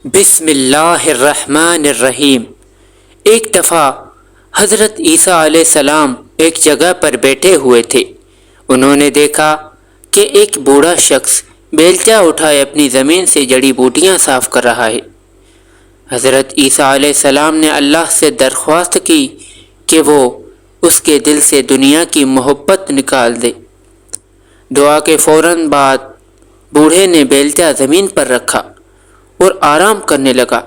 بسم اللہ الرحمن الرحیم۔ ایک دفعہ حضرت عیسیٰ علیہ السلام ایک جگہ پر بیٹھے ہوئے تھے۔ انہوں نے دیکھا کہ ایک بوڑھا شخص بیلچہ اٹھائے اپنی زمین سے جڑی بوٹیاں صاف کر رہا ہے۔ حضرت عیسیٰ علیہ السلام نے اللہ سے درخواست کی کہ وہ اس کے دل سے دنیا کی محبت نکال دے۔ دعا کے فوراً بعد بوڑھے نے بیلچہ زمین پر رکھا اور آرام کرنے لگا۔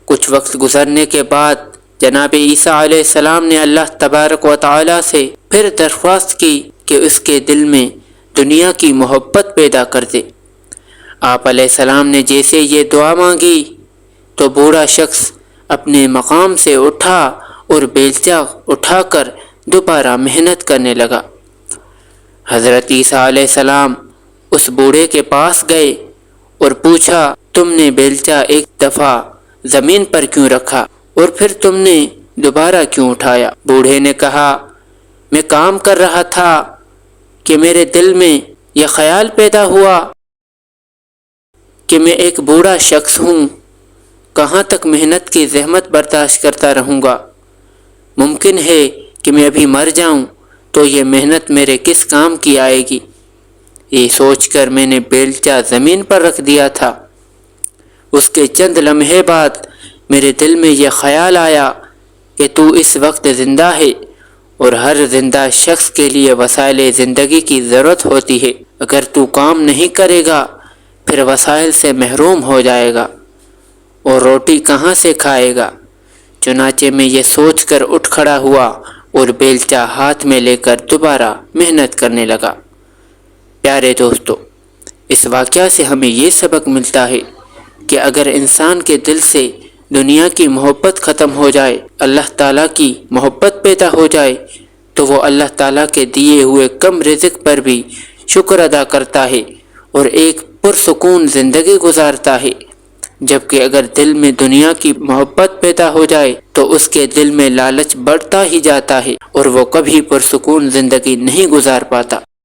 کچھ وقت گزرنے کے بعد جناب عیسیٰ علیہ السلام نے اللہ تبارک و تعالی سے پھر درخواست کی کہ اس کے دل میں دنیا کی محبت پیدا کر دے۔ آپ علیہ السلام نے جیسے یہ دعا مانگی تو بوڑھا شخص اپنے مقام سے اٹھا اور بیلچہ اٹھا کر دوبارہ محنت کرنے لگا۔ حضرت عیسیٰ علیہ السلام اس بوڑھے کے پاس گئے اور پوچھا، تم نے بیلچہ ایک دفعہ زمین پر کیوں رکھا اور پھر تم نے دوبارہ کیوں اٹھایا؟ بوڑھے نے کہا، میں کام کر رہا تھا کہ میرے دل میں یہ خیال پیدا ہوا کہ میں ایک بوڑھا شخص ہوں، کہاں تک محنت کی زحمت برداشت کرتا رہوں گا؟ ممکن ہے کہ میں ابھی مر جاؤں تو یہ محنت میرے کس کام کی آئے گی؟ یہ سوچ کر میں نے بیلچہ زمین پر رکھ دیا تھا۔ اس کے چند لمحے بعد میرے دل میں یہ خیال آیا کہ تو اس وقت زندہ ہے اور ہر زندہ شخص کے لیے وسائل زندگی کی ضرورت ہوتی ہے۔ اگر تو کام نہیں کرے گا پھر وسائل سے محروم ہو جائے گا اور روٹی کہاں سے کھائے گا؟ چنانچہ میں یہ سوچ کر اٹھ کھڑا ہوا اور بیلچہ ہاتھ میں لے کر دوبارہ محنت کرنے لگا۔ پیارے دوستو، اس واقعہ سے ہمیں یہ سبق ملتا ہے کہ اگر انسان کے دل سے دنیا کی محبت ختم ہو جائے، اللہ تعالیٰ کی محبت پیدا ہو جائے تو وہ اللہ تعالیٰ کے دیے ہوئے کم رزق پر بھی شکر ادا کرتا ہے اور ایک پرسکون زندگی گزارتا ہے، جبکہ اگر دل میں دنیا کی محبت پیدا ہو جائے تو اس کے دل میں لالچ بڑھتا ہی جاتا ہے اور وہ کبھی پرسکون زندگی نہیں گزار پاتا۔